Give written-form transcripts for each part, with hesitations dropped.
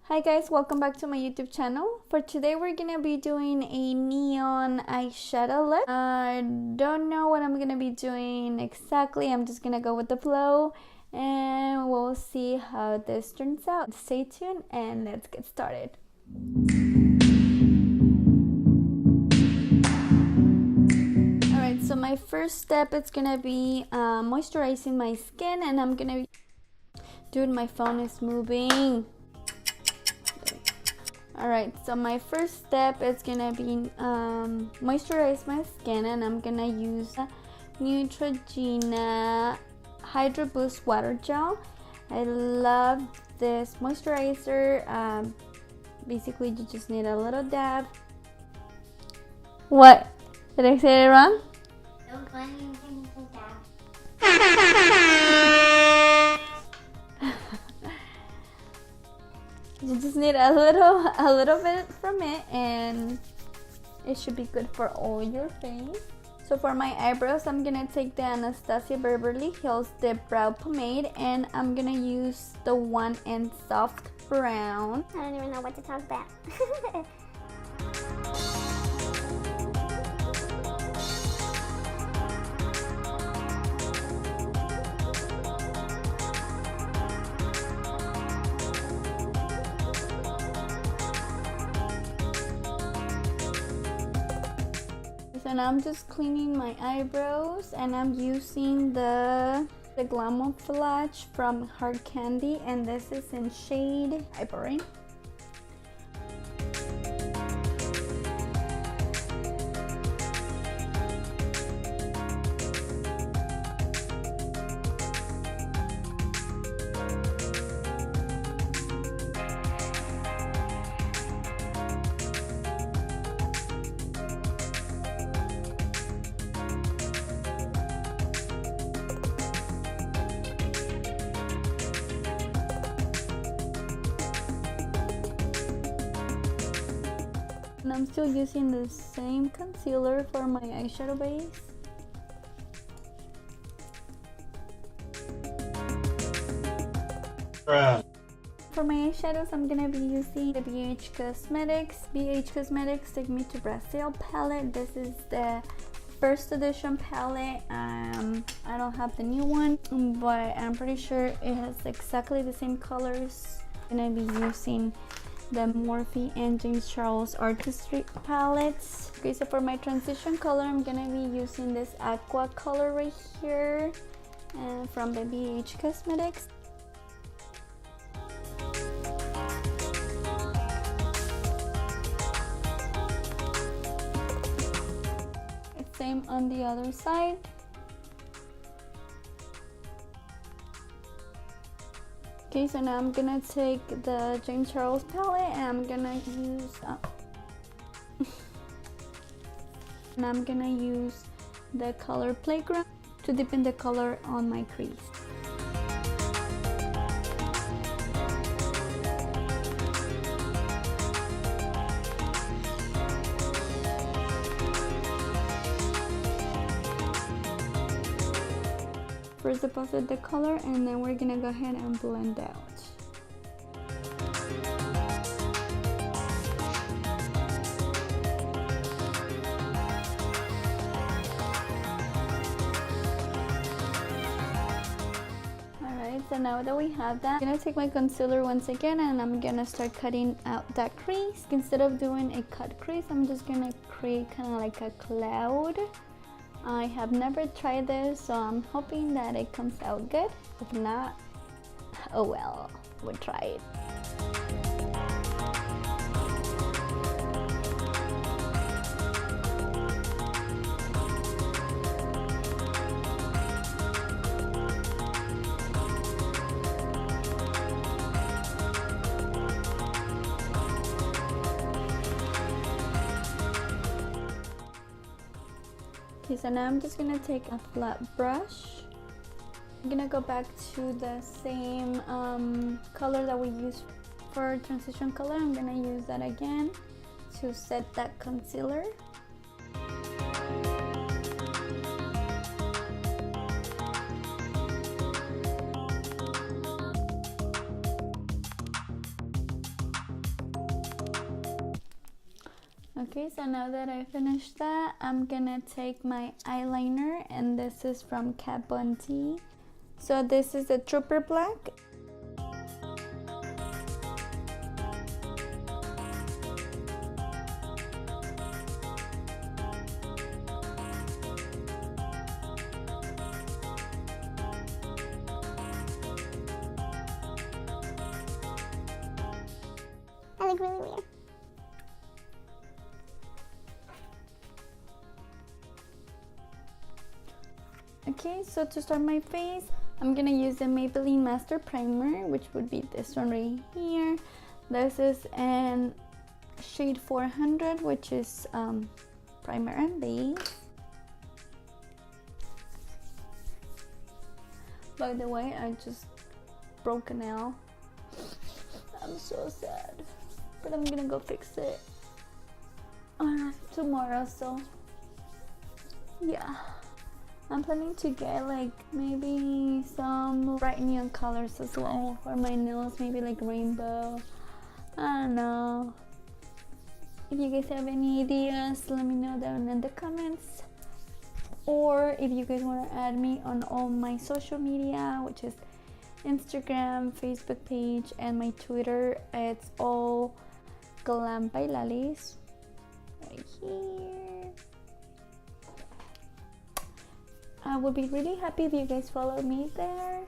Hi guys, welcome back to my YouTube channel. For today we're gonna be doing a neon eyeshadow look. I don't know what I'm gonna be doing exactly. I'm just gonna go with the flow and we'll see how this turns out. Stay tuned and let's get started. Alright, so my first step is gonna be moisturizing my skin, and I'm gonna be... Dude, my phone is moving. Alright, so my first step is gonna be moisturize my skin, and I'm gonna use Neutrogena Hydro Boost Water Gel. I love this moisturizer. Basically, you just need a little dab. What? Did I say it wrong? You just need a little bit from it, and it should be good for all your face. So for my eyebrows, I'm gonna take the Anastasia Beverly Hills Dip Brow Pomade, and I'm gonna use the one in soft brown. I don't even know what to talk about. So now I'm just cleaning my eyebrows, and I'm using the Glam Flash from Hard Candy, and this is in shade Ivory. And I'm still using the same concealer for my eyeshadow base. For my eyeshadows, I'm gonna be using the BH Cosmetics Take Me to Brazil palette. This is the first edition palette. I don't have the new one, but I'm pretty sure it has exactly the same colors. I'm gonna be using the Morphe and James Charles Artistry palettes. Okay, so for my transition color, I'm gonna be using this aqua color right here, from the BH Cosmetics. Same on the other side. Okay, so now I'm gonna take the James Charles palette, and I'm gonna use and I'm gonna use the color Playground to deepen the color on my crease. First deposit the color, and then we're gonna go ahead and blend out. Alright, so now that we have that, I'm gonna take my concealer once again, and I'm gonna start cutting out that crease. Instead of doing a cut crease, I'm just gonna create kind of like a cloud. I have never tried this, so I'm hoping that it comes out good. If not, oh well, we'll try it. Okay, so now I'm just gonna take a flat brush. I'm gonna go back to the same color that we used for transition color. I'm gonna use that again to set that concealer. Okay, so now that I finished that, I'm gonna take my eyeliner, and this is from Kat Von D. So this is the Trooper Black. I look really weird. Okay, so to start my face, I'm gonna use the Maybelline Master Primer, which would be this one right here. This is in shade 400, which is primer and base. By the way, I just broke a nail. I'm so sad, but I'm gonna go fix it tomorrow. So yeah, I'm planning to get like maybe some bright neon colors as well for my nails, maybe like rainbow. I don't know. If you guys have any ideas, let me know down in the comments. Or if you guys want to add me on all my social media, which is Instagram, Facebook page, and my Twitter, it's all Glam by Lalis right here. I would be really happy if you guys follow me there.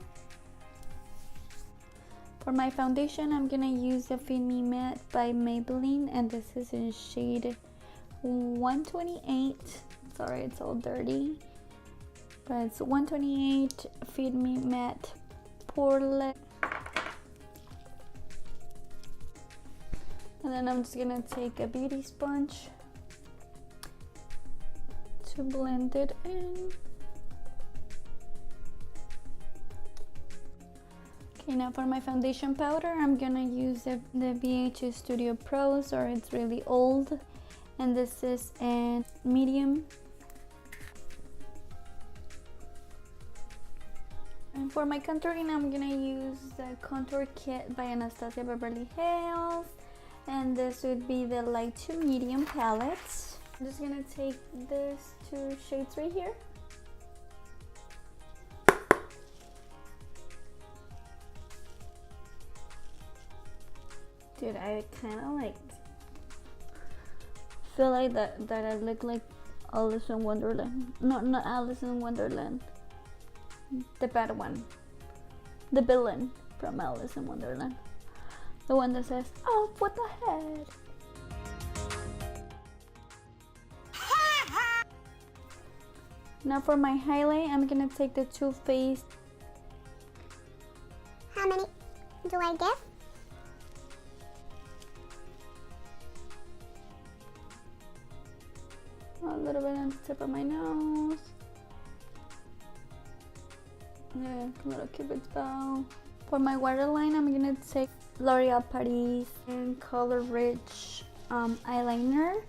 For my foundation, I'm gonna use the Fit Me Matte by Maybelline, and this is in shade 128. Sorry, it's all dirty, but it's 128 Fit Me Matte Poreless. And then I'm just gonna take a beauty sponge to blend it in. Okay, now for my foundation powder, I'm gonna use the VH Studio Pros, or it's really old, and this is in medium. And for my contouring, I'm gonna use the contour kit by Anastasia Beverly Hills, and this would be the light to medium palette. I'm just gonna take these two shades right here. Dude, I kind of like feel like that I look like Alice in Wonderland. No, not Alice in Wonderland. The bad one. The villain from Alice in Wonderland. The one that says, "Oh, what the head?" Now for my highlight, I'm gonna take the Too Faced. How many do I give? A little bit on the tip of my nose. Yeah, a little cupid's bow. For my waterline, I'm gonna take L'Oreal Paris in Color Rich eyeliner.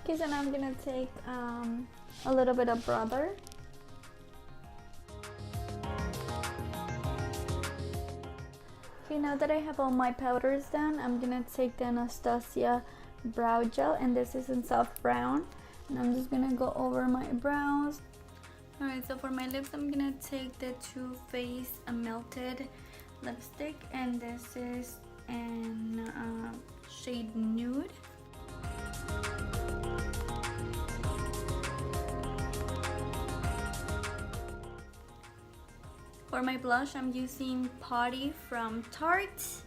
Okay, so now I'm gonna take a little bit of Brother. Okay, now that I have all my powders done, I'm gonna take the Anastasia brow gel, and this is in soft brown, and I'm just gonna go over my brows. Alright, so for my lips, I'm gonna take the Too Faced Melted lipstick, and this is in shade Nude. For my blush, I'm using Potty from Tarte.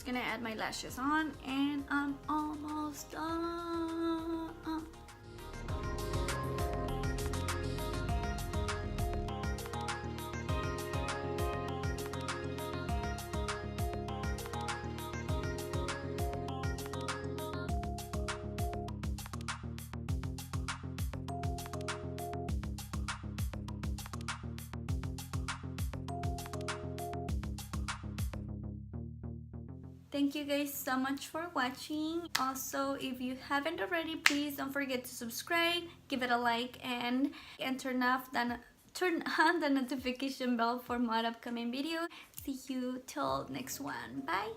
Gonna add my lashes on, and I'm almost done. Thank you guys so much for watching. Also, if you haven't already, please don't forget to subscribe, give it a like, and turn turn on the notification bell for more upcoming videos. See you till next one. Bye.